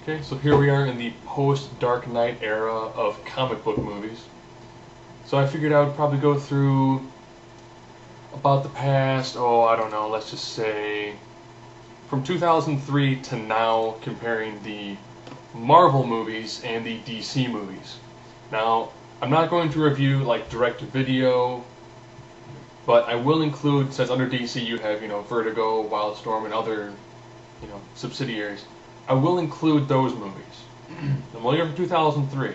Okay, so here we are in the post-Dark Knight era of comic book movies. So I figured I would probably go through about the past, I don't know, let's just say from 2003 to now, comparing the Marvel movies and the DC movies. Now, I'm not going to review like direct-to-video, but I will include, since under DC you have, Vertigo, Wildstorm, and other, subsidiaries, I will include those movies. I'm only from 2003.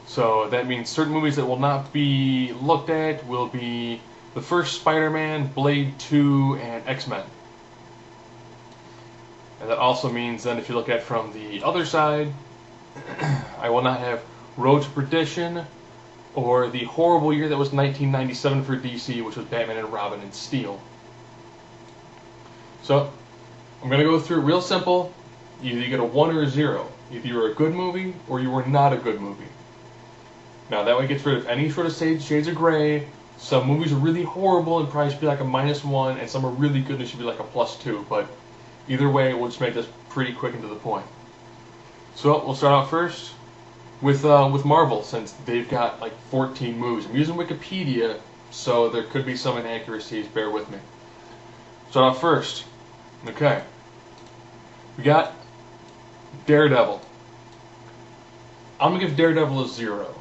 So that means certain movies that will not be looked at will be the first Spider-Man, Blade 2, and X-Men. And that also means then if you look at from the other side, I will not have Road to Perdition, or the horrible year that was 1997 for DC, which was Batman and Robin and Steel. So, I'm going to go through it real simple. Either you get a 1 or a 0. Either you were a good movie, or you were not a good movie. Now, that way it gets rid of any sort of shades of gray. Some movies are really horrible and probably should be like a -1, and some are really good and should be like a +2. But either way, we'll just make this pretty quick and to the point. So, we'll start out first with Marvel, since they've got like 14 movies. I'm using Wikipedia, so there could be some inaccuracies. Bear with me. Start out first. Okay. We got Daredevil. I'm gonna give Daredevil a 0.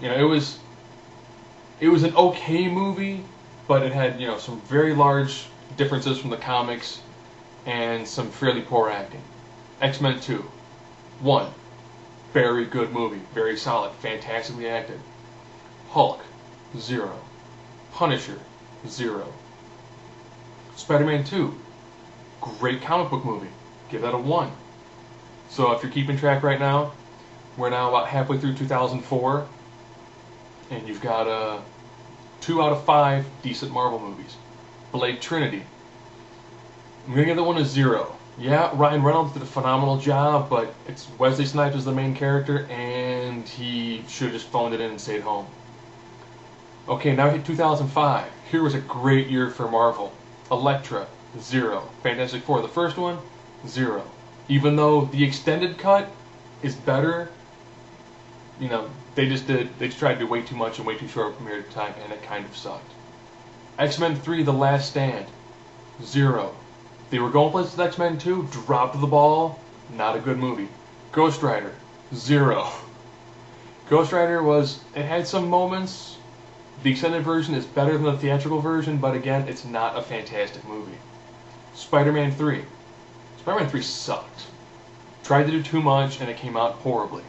It was an okay movie, but it had some very large differences from the comics and some fairly poor acting. X-Men 2, 1. Very good movie, very solid, fantastically acted. Hulk, 0. Punisher, 0. Spider-Man 2, great comic book movie. Give that a 1. So if you're keeping track right now, we're now about halfway through 2004, and you've got 2 out of 5 decent Marvel movies. Blade Trinity, I'm going to give that one a 0. Yeah, Ryan Reynolds did a phenomenal job, but it's Wesley Snipes is the main character, and he should have just phoned it in and stayed home. Okay, now we hit 2005. Here was a great year for Marvel. Elektra, 0. Fantastic Four, the first one, 0. Even though the extended cut is better, they just tried to do way too much in way too short a period of time, and it kind of sucked. X-Men 3, The Last Stand, 0. They were going places with X-Men 2, dropped the ball, not a good movie. Ghost Rider, 0. Ghost Rider it had some moments. The extended version is better than the theatrical version, but again, it's not a fantastic movie. Spider-Man 3. Spider-Man 3 sucked. Tried to do too much, and it came out horribly.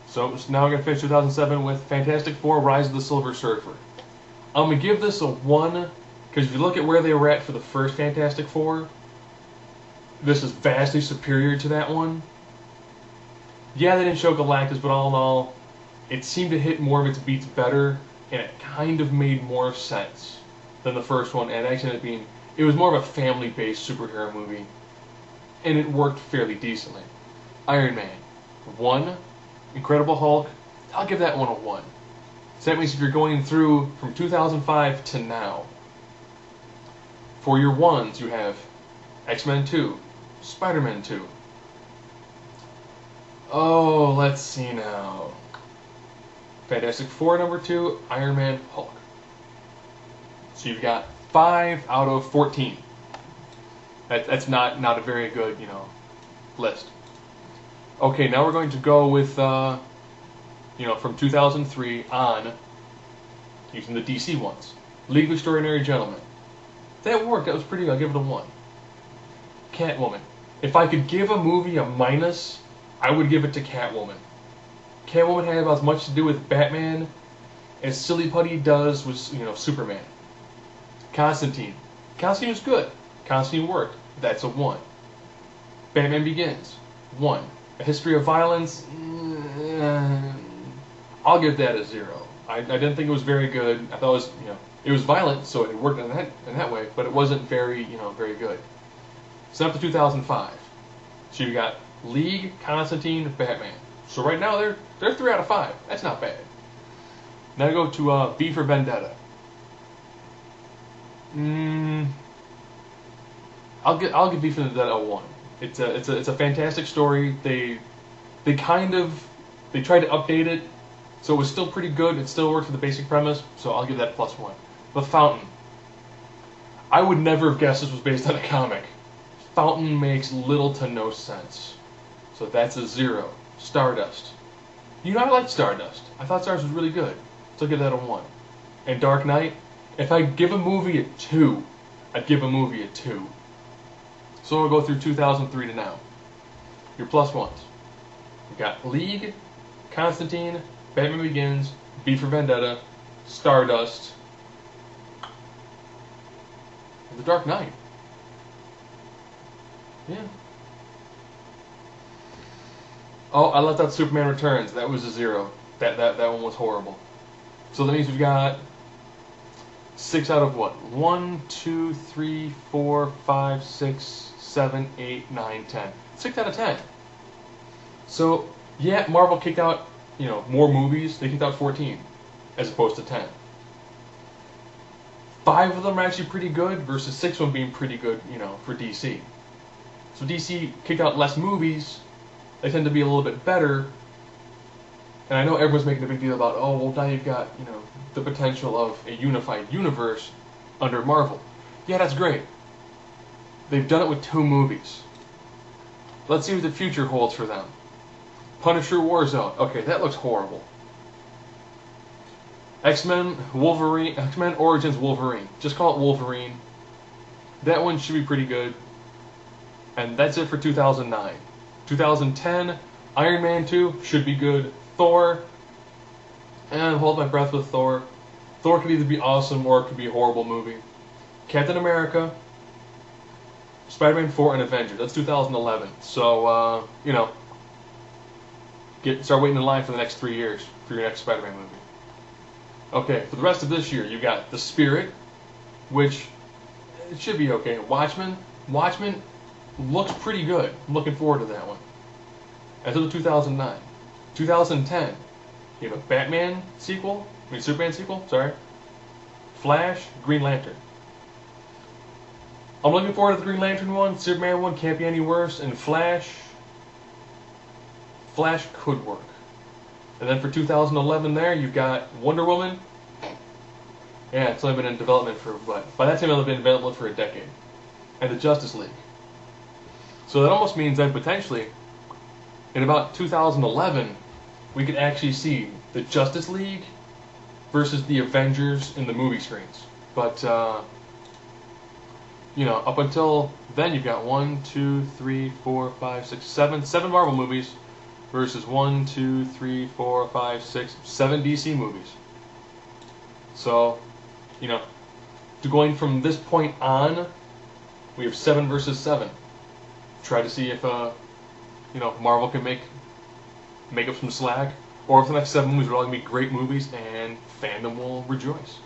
So now we're going to finish 2007 with Fantastic Four, Rise of the Silver Surfer. I'm going to give this a 1, because if you look at where they were at for the first Fantastic Four, this is vastly superior to that one. Yeah, they didn't show Galactus, but all in all, it seemed to hit more of its beats better, and it kind of made more sense than the first one, and actually ended up being, it was more of a family-based superhero movie, and it worked fairly decently. Iron Man, 1. Incredible Hulk, I'll give that one a 1. So that means if you're going through from 2005 to now, for your 1s you have X-Men 2, Spider-Man 2. Oh, let's see now. Fantastic Four number 2, Iron Man, Hulk. So you've got 5 out of 14. That's not a very good, list. Okay, now we're going to go with, from 2003 on, using the DC ones. League of Extraordinary Gentlemen. That worked. That was pretty good. I'll give it a 1. Catwoman. If I could give a movie a minus, I would give it to Catwoman. Catwoman had about as much to do with Batman as Silly Putty does with, Superman. Constantine. Constantine was good. Constantine worked. That's a 1. Batman Begins. 1. A History of Violence. I'll give that a 0. I didn't think it was very good. I thought it was, it was violent, so it worked in that way, but it wasn't very, very good. So up to 2005. So you got League, Constantine, Batman. So right now they're 3 out of 5. That's not bad. Now I go to V for Vendetta. I'll give V for Vendetta a 1. It's a fantastic story. They tried to update it, so it was still pretty good. It still worked for the basic premise, so I'll give that +1. The Fountain. I would never have guessed this was based on a comic. Fountain makes little to no sense, so that's a 0. Stardust. You know, I liked Stardust. I thought Stardust was really good, so I'll give that a 1. And Dark Knight. If I give a movie a 2, I'd give a movie a 2. So we'll go through 2003 to now. Your +1s. We got League, Constantine, Batman Begins, V for Vendetta, Stardust, and The Dark Knight. Yeah. Oh, I left out Superman Returns. That was a 0. That one was horrible. So that means we've got 6 out of what? 1, 2, 3, 4, 5, 6, 7, 8, 9, 10. 6 out of 10. So, yeah, Marvel kicked out, more movies. They kicked out 14, as opposed to 10. 5 of them are actually pretty good, versus 6 of them being pretty good, for DC. So DC kicked out less movies. They tend to be a little bit better. And I know everyone's making a big deal about, oh, well, now you've got, the potential of a unified universe under Marvel. Yeah, that's great. They've done it with 2 movies. Let's see what the future holds for them. Punisher Warzone. Okay, that looks horrible. X-Men Origins Wolverine. Just call it Wolverine. That one should be pretty good. And that's it for 2009. 2010, Iron Man 2 should be good. Thor, and hold my breath with Thor. Thor could either be awesome or it could be a horrible movie. Captain America, Spider-Man 4, and Avengers. That's 2011. So, start waiting in line for the next 3 years for your next Spider-Man movie. Okay, for the rest of this year, you got The Spirit, which it should be okay. Watchmen looks pretty good. I'm looking forward to that one. Until 2009. 2010, you have a Superman sequel, sorry. Flash, Green Lantern. I'm looking forward to the Green Lantern one. Superman one can't be any worse. And Flash could work. And then for 2011 there, you've got Wonder Woman. Yeah, it's only been in development for what? By that time, it'll have been in development for a decade. And the Justice League. So that almost means that potentially, in about 2011, we could actually see the Justice League versus the Avengers in the movie screens. But, up until then, you've got 1, 2, 3, 4, 5, 6, 7 Marvel movies versus 1, 2, 3, 4, 5, 6, 7 DC movies. So, going from this point on, we have 7 versus 7. Try to see if, Marvel can make up some slack, or if the next 7 movies are all going to be great movies and fandom will rejoice.